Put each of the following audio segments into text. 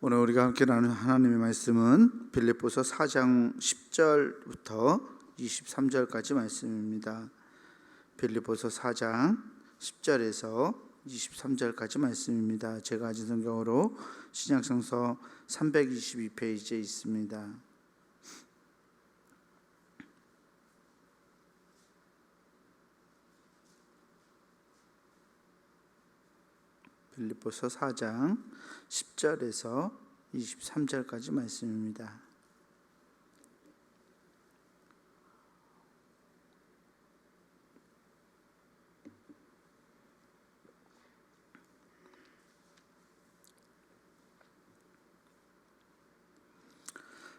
오늘 우리가 함께 나누는 하나님의 말씀은 빌립보서 4장 10절부터 23절까지 말씀입니다. 빌립보서 4장 10절에서 23절까지 말씀입니다. 제가 가진 성경으로 신약성서 322페이지에 있습니다. 빌립보서 4장 10절에서 23절까지 말씀입니다.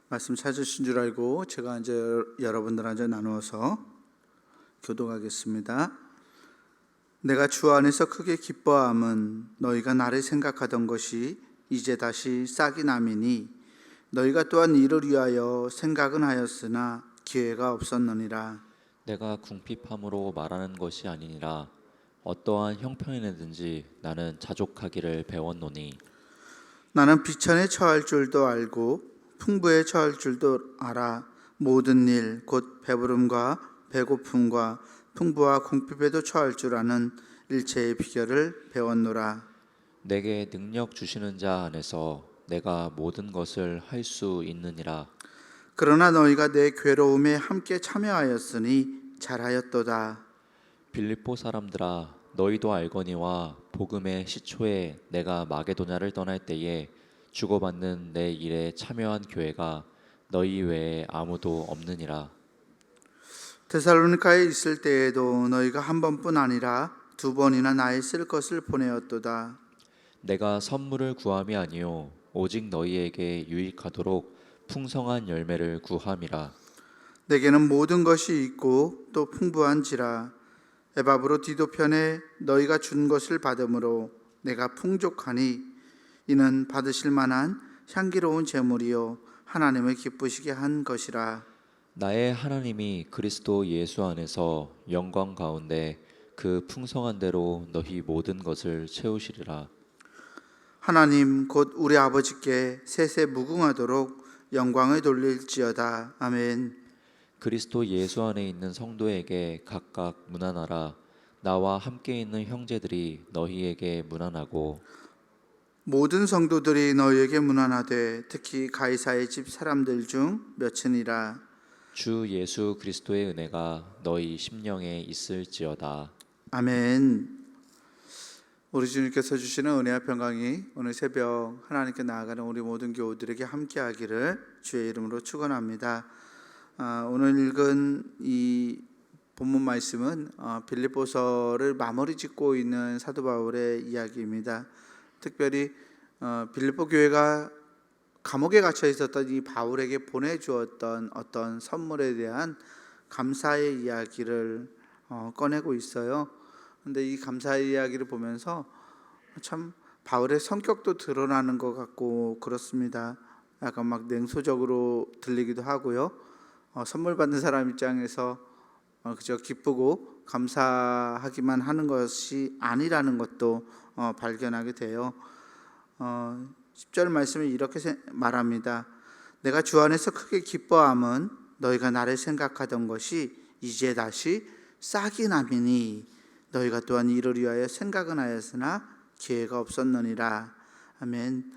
말씀 찾으신 줄 알고 제가 이제 여러분들한테 나누어서 교독하겠습니다. 내가 주 안에서 크게 기뻐함은 너희가 나를 생각하던 것이 이제 다시 싹이 나미니 너희가 또한 이를 위하여 생각은 하였으나 기회가 없었느니라. 내가 궁핍함으로 말하는 것이 아니니라. 어떠한 형편이든지 나는 자족하기를 배웠노니 나는 비천에 처할 줄도 알고 풍부에 처할 줄도 알아. 모든 일 곧 배부름과 배고픔과 풍부와 궁핍에도 처할 줄 아는 일체의 비결을 배웠노라. 내게 능력 주시는 자 안에서 내가 모든 것을 할 수 있느니라. 그러나 너희가 내 괴로움에 함께 참여하였으니 잘하였도다. 빌립보 사람들아, 너희도 알거니와 복음의 시초에 내가 마게도냐를 떠날 때에 주고받는 내 일에 참여한 교회가 너희 외에 아무도 없느니라. 데살로니가에 있을 때에도 너희가 한 번뿐 아니라 두 번이나 나의 쓸 것을 보내었도다. 내가 선물을 구함이 아니요 오직 너희에게 유익하도록 풍성한 열매를 구함이라. 내게는 모든 것이 있고 또 풍부한지라. 에바브로 디도 편에 너희가 준 것을 받음으로 내가 풍족하니 이는 받으실 만한 향기로운 제물이요 하나님을 기쁘시게 한 것이라. 나의 하나님이 그리스도 예수 안에서 영광 가운데 그 풍성한 대로 너희 모든 것을 채우시리라. 하나님 곧 우리 아버지께 세세 무궁하도록 영광을 돌릴지어다. 아멘. 그리스도 예수 안에 있는 성도에게 각각 문안하라. 나와 함께 있는 형제들이 너희에게 문안하고 모든 성도들이 너희에게 문안하되 특히 가이사의 집 사람들 중 몇이니라. 주 예수 그리스도의 은혜가 너희 심령에 있을지어다. 아멘. 우리 주님께서 주시는 은혜와 평강이 오늘 새벽 하나님께 나아가는 우리 모든 교우들에게 함께하기를 주의 이름으로 축원합니다. 오늘 읽은 이 본문 말씀은 빌립보서를 마무리 짓고 있는 사도 바울의 이야기입니다. 특별히 빌립보 교회가 감옥에 갇혀 있었던 이 바울에게 보내주었던 어떤 선물에 대한 감사의 이야기를 꺼내고 있어요. 근데 이 감사의 이야기를 보면서 참 바울의 성격도 드러나는 것 같고 그렇습니다. 약간 막 냉소적으로 들리기도 하고요. 선물 받는 사람 입장에서 그저 기쁘고 감사하기만 하는 것이 아니라는 것도 발견하게 돼요. 10절 말씀을 이렇게 말합니다. 내가 주 안에서 크게 기뻐함은 너희가 나를 생각하던 것이 이제 다시 싹이 나미니 너희가 또한 이를 위하여 생각은 하였으나 기회가 없었느니라. 아멘.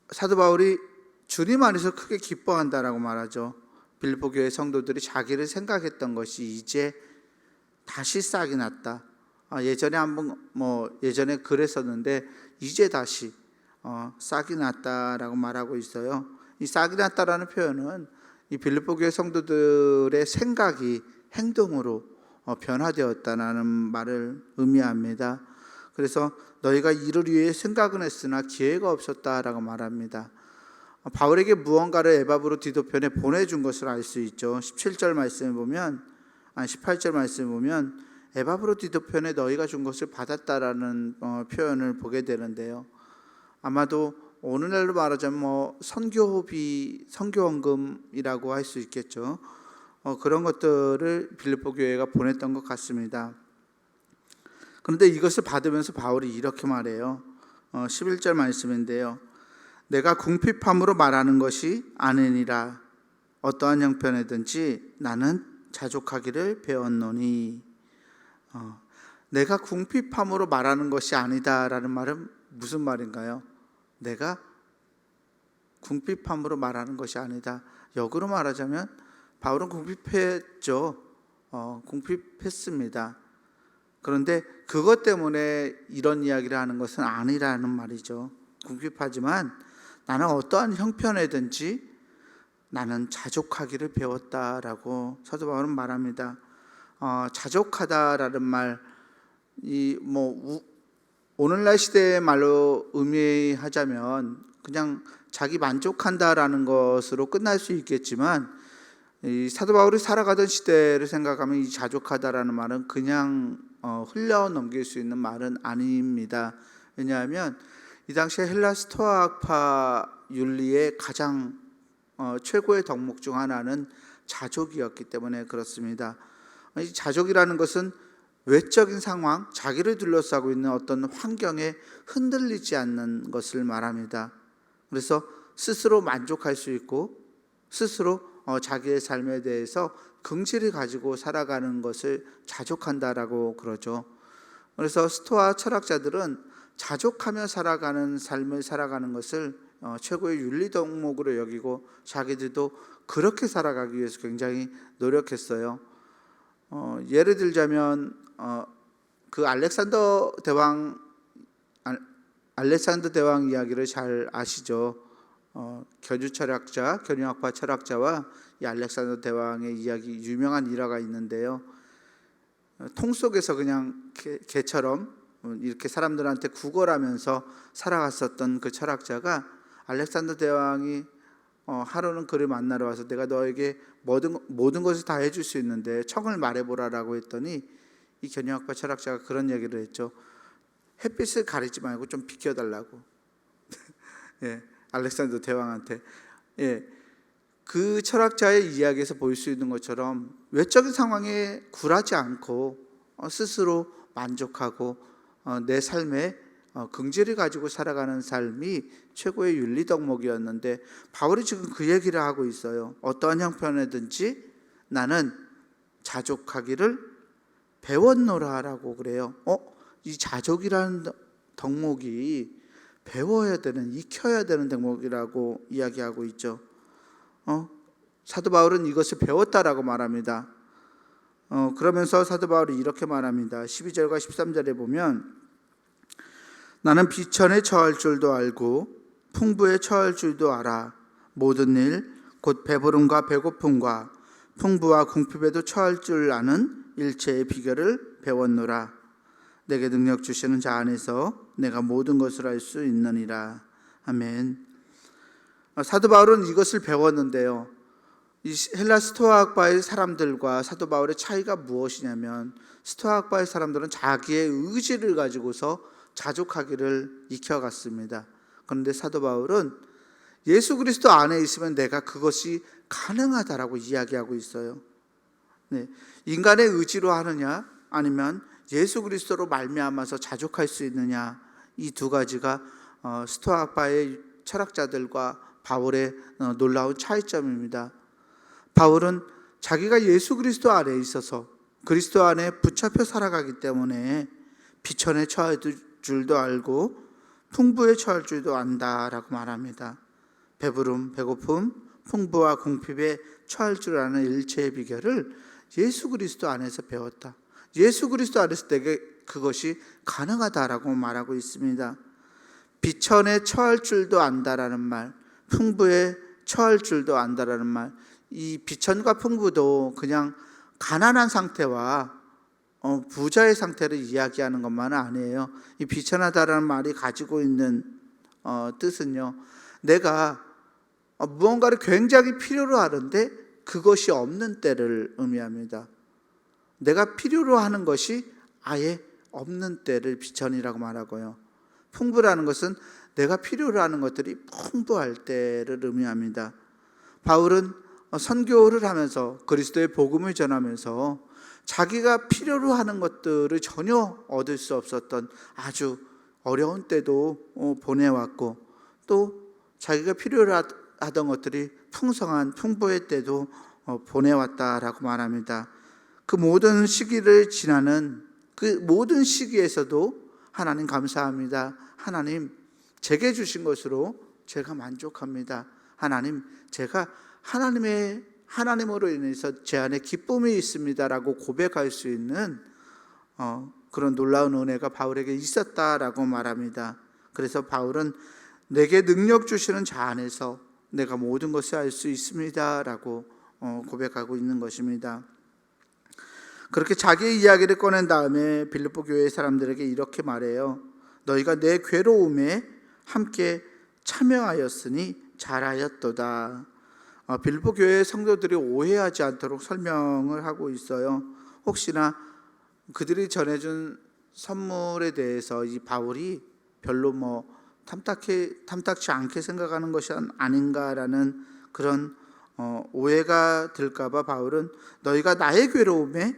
사도 바울이 주님 안에서 크게 기뻐한다라고 말하죠. 빌립보 교회 성도들이 자기를 생각했던 것이 이제 다시 싹이 났다. 예전에 한번 예전에 그랬었는데 이제 다시 싹이 났다라고 말하고 있어요. 이 싹이 났다라는 표현은 이 빌립보 교회 성도들의 생각이 행동으로 변화되었다라는 말을 의미합니다. 그래서 너희가 이를 위해 생각은 했으나 기회가 없었다라고 말합니다. 바울에게 무언가를 에바브로 디도 편에 보내준 것을 알 수 있죠. 17절 말씀을 보면 18절 말씀을 보면 에바브로 디도 편에 너희가 준 것을 받았다라는 표현을 보게 되는데요. 아마도 오늘날로 말하자면 선교비, 선교원금이라고 할 수 있겠죠. 그런 것들을 빌립보 교회가 보냈던 것 같습니다. 그런데 이것을 받으면서 바울이 이렇게 말해요. 11절 말씀인데요. 내가 궁핍함으로 말하는 것이 아니니라. 어떠한 형편이든지 나는 자족하기를 배웠노니. 내가 궁핍함으로 말하는 것이 아니다라는 말은 무슨 말인가요? 내가 궁핍함으로 말하는 것이 아니다. 역으로 말하자면 바울은 궁핍했죠. 궁핍했습니다. 그런데 그것 때문에 이런 이야기를 하는 것은 아니라는 말이죠. 궁핍하지만 나는 어떠한 형편이든지 나는 자족하기를 배웠다라고 사도 바울은 말합니다. 자족하다라는 말, 오늘날 시대의 말로 의미하자면 그냥 자기 만족한다라는 것으로 끝날 수 있겠지만, 이 사도 바울이 살아가던 시대를 생각하면 이 자족하다라는 말은 그냥 흘려 넘길 수 있는 말은 아닙니다. 왜냐하면 이 당시에 헬라 스토아파 윤리의 가장 최고의 덕목 중 하나는 자족이었기 때문에 그렇습니다. 이 자족이라는 것은 외적인 상황, 자기를 둘러싸고 있는 어떤 환경에 흔들리지 않는 것을 말합니다. 그래서 스스로 만족할 수 있고 스스로 자기의 삶에 대해서 긍지를 가지고 살아가는 것을 자족한다라고 그러죠. 그래서 스토아 철학자들은 자족하며 살아가는 삶을 살아가는 것을 최고의 윤리 덕목으로 여기고 자기들도 그렇게 살아가기 위해서 굉장히 노력했어요. 예를 들자면 그 알렉산더 대왕 이야기를 잘 아시죠? 견유학파 철학자와 이 알렉산더 대왕의 이야기, 유명한 일화가 있는데요. 통 속에서 그냥 개처럼 이렇게 사람들한테 구걸하면서 살아갔었던 그 철학자가 알렉산더 대왕이 하루는 그를 만나러 와서 내가 너에게 모든 것을 다 해줄 수 있는데 청을 말해보라라고 했더니 이 견유학파 철학자가 그런 얘기를 했죠. 햇빛을 가리지 말고 좀 비켜달라고. 예, 알렉산더 대왕한테. 예, 그 철학자의 이야기에서 볼 수 있는 것처럼 외적인 상황에 굴하지 않고 스스로 만족하고 내 삶에 긍지를 가지고 살아가는 삶이 최고의 윤리 덕목이었는데 바울이 지금 그 얘기를 하고 있어요. 어떠한 형편이든지 나는 자족하기를 배웠노라라고 그래요. 이 자족이라는 덕목이 배워야 되는, 익혀야 되는 덕목이라고 이야기하고 있죠. 사도 바울은 이것을 배웠다라고 말합니다. 그러면서 사도 바울이 이렇게 말합니다. 12절과 13절에 보면 나는 비천에 처할 줄도 알고 풍부에 처할 줄도 알아. 모든 일 곧 배부름과 배고픔과 풍부와 궁핍에도 처할 줄 아는 일체의 비결을 배웠노라. 내게 능력 주시는 자 안에서 내가 모든 것을 할 수 있느니라. 아멘. 사도 바울은 이것을 배웠는데요. 이 헬라 스토아학파의 사람들과 사도 바울의 차이가 무엇이냐면 스토아학파의 사람들은 자기의 의지를 가지고서 자족하기를 익혀갔습니다. 그런데 사도 바울은 예수 그리스도 안에 있으면 내가 그것이 가능하다라고 이야기하고 있어요. 네, 인간의 의지로 하느냐 아니면 예수 그리스도로 말미암아서 자족할 수 있느냐, 이 두 가지가 스토아학파의 철학자들과 바울의 놀라운 차이점입니다. 바울은 자기가 예수 그리스도 안에 있어서 그리스도 안에 붙잡혀 살아가기 때문에 비천에 처할 줄도 알고 풍부에 처할 줄도 안다라고 말합니다. 배부름, 배고픔, 풍부와 궁핍에 처할 줄 아는 일체의 비결을 예수 그리스도 안에서 배웠다. 예수 그리스도 안에서 내게 그것이 가능하다라고 말하고 있습니다. 비천에 처할 줄도 안다라는 말, 풍부에 처할 줄도 안다라는 말, 이 비천과 풍부도 그냥 가난한 상태와 부자의 상태를 이야기하는 것만은 아니에요. 이 비천하다라는 말이 가지고 있는 뜻은요, 내가 무언가를 굉장히 필요로 하는데 그것이 없는 때를 의미합니다. 내가 필요로 하는 것이 아예 없는 때를 비천이라고 말하고요. 풍부라는 것은 내가 필요로 하는 것들이 풍부할 때를 의미합니다. 바울은 선교를 하면서 그리스도의 복음을 전하면서 자기가 필요로 하는 것들을 전혀 얻을 수 없었던 아주 어려운 때도 보내왔고, 또 자기가 필요하던 것들이 풍부할 때도 보내왔다라고 말합니다. 그 모든 시기를 지나는 그 모든 시기에서도 하나님 감사합니다. 하나님 제게 주신 것으로 제가 만족합니다. 하나님 제가 하나님으로 인해서 제 안에 기쁨이 있습니다라고 고백할 수 있는 그런 놀라운 은혜가 바울에게 있었다라고 말합니다. 그래서 바울은 내게 능력 주시는 자 안에서 내가 모든 것을 알 수 있습니다라고 고백하고 있는 것입니다. 그렇게 자기의 이야기를 꺼낸 다음에 빌립보 교회 사람들에게 이렇게 말해요. 너희가 내 괴로움에 함께 참여하였으니 잘하였도다. 빌립보 교회 성도들이 오해하지 않도록 설명을 하고 있어요. 혹시나 그들이 전해준 선물에 대해서 이 바울이 별로 탐탁치 않게 생각하는 것이 아닌가라는 그런 오해가 들까봐 바울은 너희가 나의 괴로움에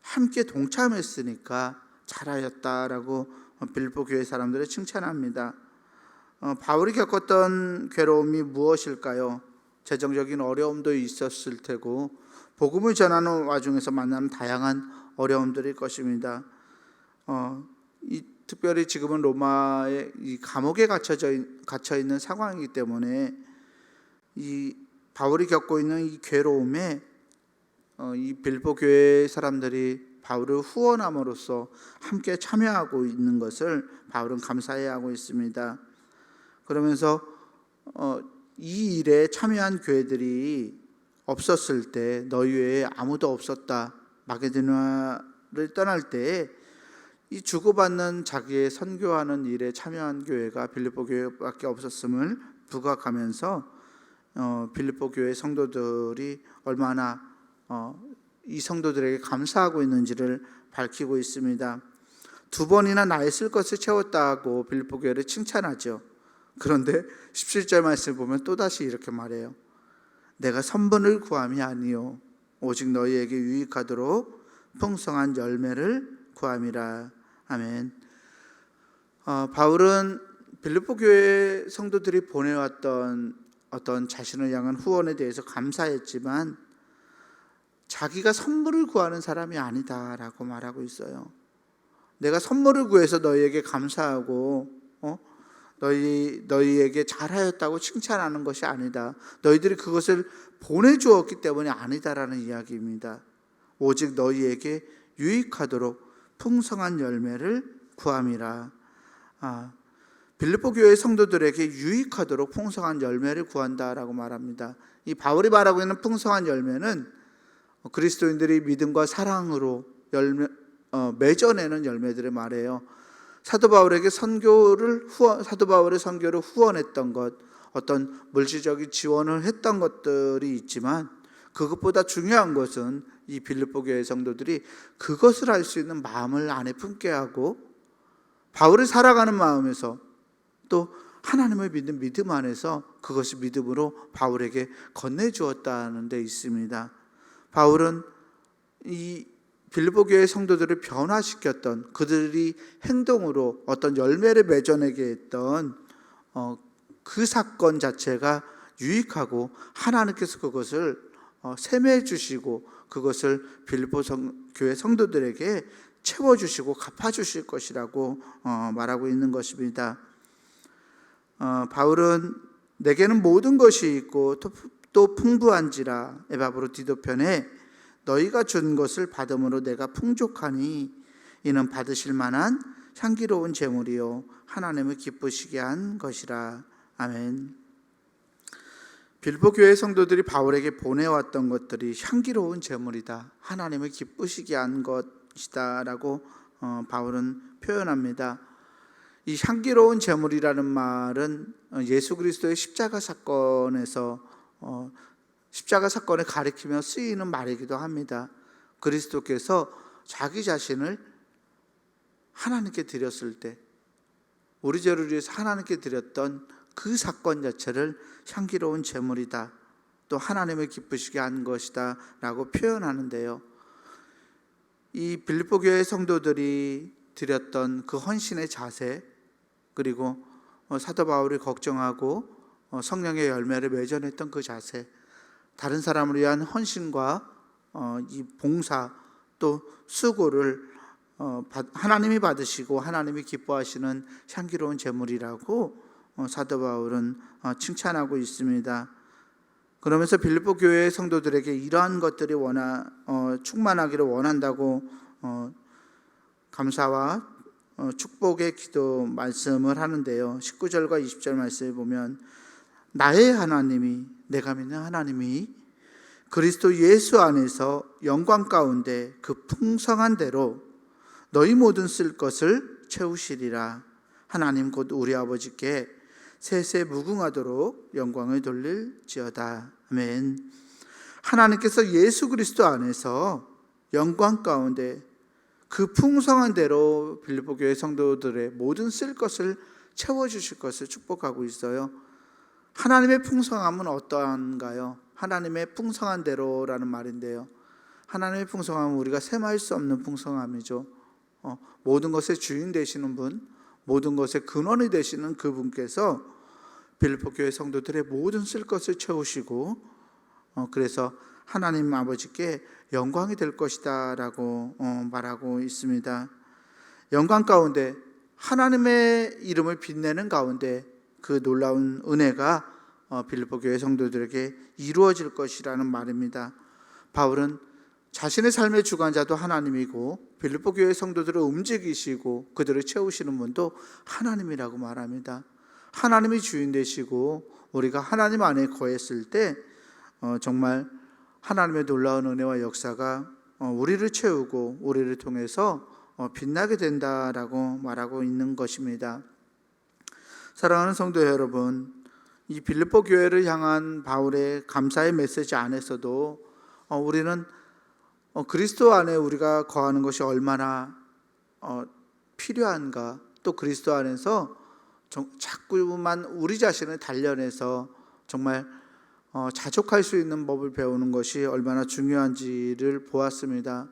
함께 동참했으니까 잘하였다라고 빌립보 교회 사람들을 칭찬합니다. 바울이 겪었던 괴로움이 무엇일까요? 재정적인 어려움도 있었을 테고 복음을 전하는 와중에서 만나는 다양한 어려움들일 것입니다. 특별히 지금은 로마의 이 감옥에 갇혀 있는 상황이기 때문에 이 바울이 겪고 있는 이 괴로움에 이 빌립보 교회 사람들이 바울을 후원함으로써 함께 참여하고 있는 것을 바울은 감사해하고 있습니다. 그러면서 이 일에 참여한 교회들이 없었을 때 너희 외에 아무도 없었다. 마게도냐를 떠날 때 이 주고받는 자기의 선교하는 일에 참여한 교회가 빌립보 교회밖에 없었음을 부각하면서 빌립보 교회 성도들이 얼마나 이 성도들에게 감사하고 있는지를 밝히고 있습니다. 2번이나 나의 쓸 것을 채웠다고 빌립보 교회를 칭찬하죠. 그런데 17절 말씀을 보면 또다시 이렇게 말해요. 내가 선분을 구함이 아니요 오직 너희에게 유익하도록 풍성한 열매를 구함이라. 아멘. 바울은 빌립보 교회 성도들이 보내왔던 어떤 자신을 향한 후원에 대해서 감사했지만 자기가 선물을 구하는 사람이 아니다라고 말하고 있어요. 내가 선물을 구해서 너희에게 감사하고 너희에게 잘하였다고 칭찬하는 것이 아니다. 너희들이 그것을 보내주었기 때문에 아니다라는 이야기입니다. 오직 너희에게 유익하도록 풍성한 열매를 구함이라. 빌립보 교회 성도들에게 유익하도록 풍성한 열매를 구한다라고 말합니다. 이 바울이 말하고 있는 풍성한 열매는 그리스도인들이 믿음과 사랑으로 맺어내는 열매들을 말해요. 사도 바울의 선교를 후원했던 것, 어떤 물질적인 지원을 했던 것들이 있지만 그것보다 중요한 것은 이 빌립보 교회 성도들이 그것을 할 수 있는 마음을 안에 품게 하고 바울이 살아가는 마음에서 또 하나님을 믿는 믿음 안에서 그것이 믿음으로 바울에게 건네주었다는 데 있습니다. 바울은 이 빌립보 교회 성도들을 변화시켰던 그들이 행동으로 어떤 열매를 맺어내게 했던 그 사건 자체가 유익하고 하나님께서 그것을 세매해 주시고 그것을 빌립보 교회 성도들에게 채워주시고 갚아주실 것이라고 말하고 있는 것입니다. 바울은 내게는 모든 것이 있고 또 풍부한지라 에바브로 디도편에 너희가 준 것을 받음으로 내가 풍족하니 이는 받으실 만한 향기로운 제물이요 하나님을 기쁘시게 한 것이라. 아멘. 빌립보 교회 성도들이 바울에게 보내왔던 것들이 향기로운 제물이다, 하나님을 기쁘시게 한 것이다 라고 바울은 표현합니다. 이 향기로운 제물이라는 말은 예수 그리스도의 십자가 사건에 가리키며 쓰이는 말이기도 합니다. 그리스도께서 자기 자신을 하나님께 드렸을 때, 우리 죄를 위해서 하나님께 드렸던 그 사건 자체를 향기로운 제물이다, 또 하나님을 기쁘시게 한 것이다 라고 표현하는데요. 이 빌립보 교회 성도들이 드렸던 그 헌신의 자세, 그리고 사도 바울이 걱정하고 성령의 열매를 맺어냈던 그 자세, 다른 사람을 위한 헌신과 이 봉사 또 수고를 하나님이 받으시고 하나님이 기뻐하시는 향기로운 제물이라고 사도 바울은 칭찬하고 있습니다. 그러면서 빌립보 교회의 성도들에게 이러한 것들이 충만하기를 원한다고 감사와 축복의 기도 말씀을 하는데요. 19절과 20절 말씀을 보면 나의 하나님이, 내가 믿는 하나님이 그리스도 예수 안에서 영광 가운데 그 풍성한 대로 너희 모든 쓸 것을 채우시리라. 하나님 곧 우리 아버지께 세세 무궁하도록 영광을 돌릴지어다. 아멘. 하나님께서 예수 그리스도 안에서 영광 가운데 그 풍성한 대로 빌립보 교회 성도들의 모든 쓸 것을 채워주실 것을 축복하고 있어요. 하나님의 풍성함은 어떠한가요? 하나님의 풍성한 대로라는 말인데요, 하나님의 풍성함은 우리가 셈할 수 없는 풍성함이죠. 모든 것의 주인 되시는 분, 모든 것의 근원이 되시는 그분께서 빌립보 교회 성도들의 모든 쓸 것을 채우시고 그래서 하나님 아버지께 영광이 될 것이다 라고 말하고 있습니다. 영광 가운데 하나님의 이름을 빛내는 가운데 그 놀라운 은혜가 빌립보 교회 성도들에게 이루어질 것이라는 말입니다. 바울은 자신의 삶의 주관자도 하나님이고 빌립보 교회 성도들을 움직이시고 그들을 채우시는 분도 하나님이라고 말합니다. 하나님이 주인 되시고 우리가 하나님 안에 거했을 때 정말 하나님의 놀라운 은혜와 역사가 우리를 채우고 우리를 통해서 빛나게 된다라고 말하고 있는 것입니다. 사랑하는 성도 여러분, 이 빌립보 교회를 향한 바울의 감사의 메시지 안에서도 우리는 그리스도 안에 우리가 거하는 것이 얼마나 필요한가, 또 그리스도 안에서 자꾸만 우리 자신을 단련해서 정말 자족할 수 있는 법을 배우는 것이 얼마나 중요한지를 보았습니다.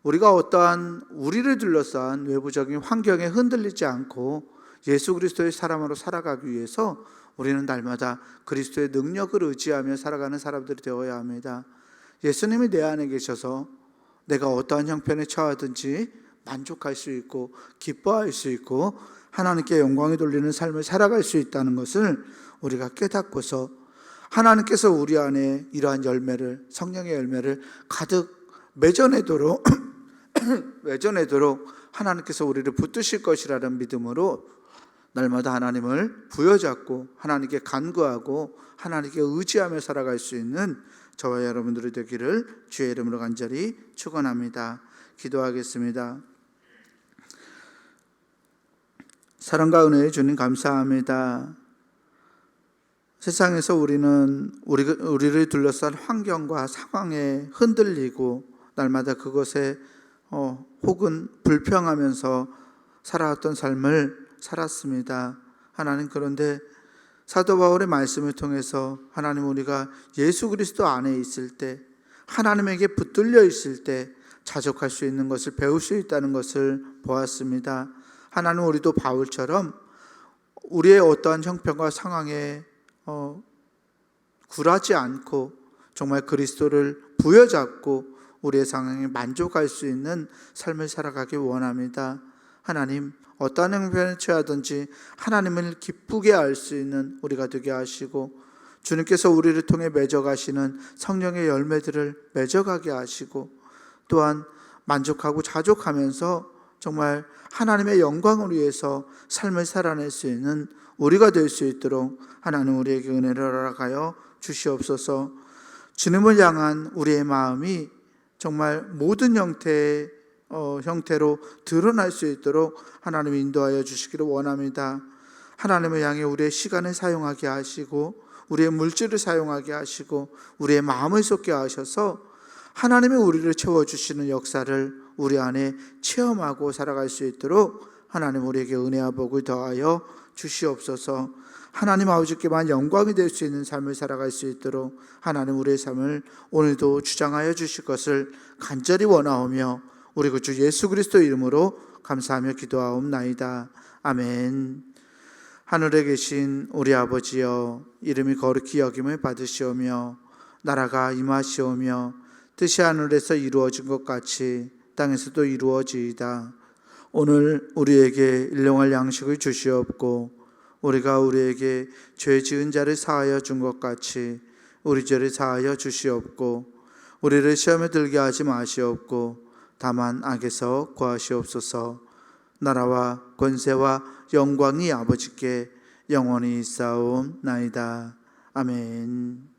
우리가 어떠한 우리를 둘러싼 외부적인 환경에 흔들리지 않고 예수 그리스도의 사람으로 살아가기 위해서 우리는 날마다 그리스도의 능력을 의지하며 살아가는 사람들이 되어야 합니다. 예수님이 내 안에 계셔서 내가 어떠한 형편에 처하든지 만족할 수 있고 기뻐할 수 있고 하나님께 영광이 돌리는 삶을 살아갈 수 있다는 것을 우리가 깨닫고서 하나님께서 우리 안에 이러한 열매를, 성령의 열매를 가득 맺어내도록 하나님께서 우리를 붙드실 것이라는 믿음으로 날마다 하나님을 부여잡고 하나님께 간구하고 하나님께 의지하며 살아갈 수 있는 저와 여러분들이 되기를 주의 이름으로 간절히 축원합니다. 기도하겠습니다. 사랑과 은혜의 주님 감사합니다. 세상에서 우리를 둘러싼 환경과 상황에 흔들리고 날마다 그것에 혹은 불평하면서 살아왔던 삶을 살았습니다. 하나님, 그런데 사도 바울의 말씀을 통해서 하나님, 우리가 예수 그리스도 안에 있을 때, 하나님에게 붙들려 있을 때 자족할 수 있는 것을 배울 수 있다는 것을 보았습니다. 하나님, 우리도 바울처럼 우리의 어떠한 형편과 상황에 굴하지 않고 정말 그리스도를 부여잡고 우리의 상황에 만족할 수 있는 삶을 살아가기 원합니다. 하나님, 어떠한 형편에 처하든지 하나님을 기쁘게 알 수 있는 우리가 되게 하시고 주님께서 우리를 통해 맺어가시는 성령의 열매들을 맺어가게 하시고 또한 만족하고 자족하면서 정말 하나님의 영광을 위해서 삶을 살아낼 수 있는 우리가 될 수 있도록 하나님 우리에게 은혜를 허락하여 주시옵소서. 주님을 향한 우리의 마음이 정말 모든 형태로 드러날 수 있도록 하나님 인도하여 주시기를 원합니다. 하나님을 향해 우리의 시간을 사용하게 하시고 우리의 물질을 사용하게 하시고 우리의 마음을 쏟게 하셔서 하나님이 우리를 채워주시는 역사를 우리 안에 체험하고 살아갈 수 있도록 하나님 우리에게 은혜와 복을 더하여 주시옵소서. 하나님 아버지께만 영광이 될 수 있는 삶을 살아갈 수 있도록 하나님 우리의 삶을 오늘도 주장하여 주실 것을 간절히 원하오며 우리 구 주 예수 그리스도 이름으로 감사하며 기도하옵나이다. 아멘. 하늘에 계신 우리 아버지여, 이름이 거룩히 여김을 받으시오며 나라가 임하시오며 뜻이 하늘에서 이루어진 것 같이 땅에서도 이루어지이다. 오늘 우리에게 일용할 양식을 주시옵고 우리가 우리에게 죄 지은 자를 사하여 준 것 같이 우리 죄를 사하여 주시옵고 우리를 시험에 들게 하지 마시옵고 다만 악에서 구하시옵소서. 나라와 권세와 영광이 아버지께 영원히 있사옵나이다. 아멘.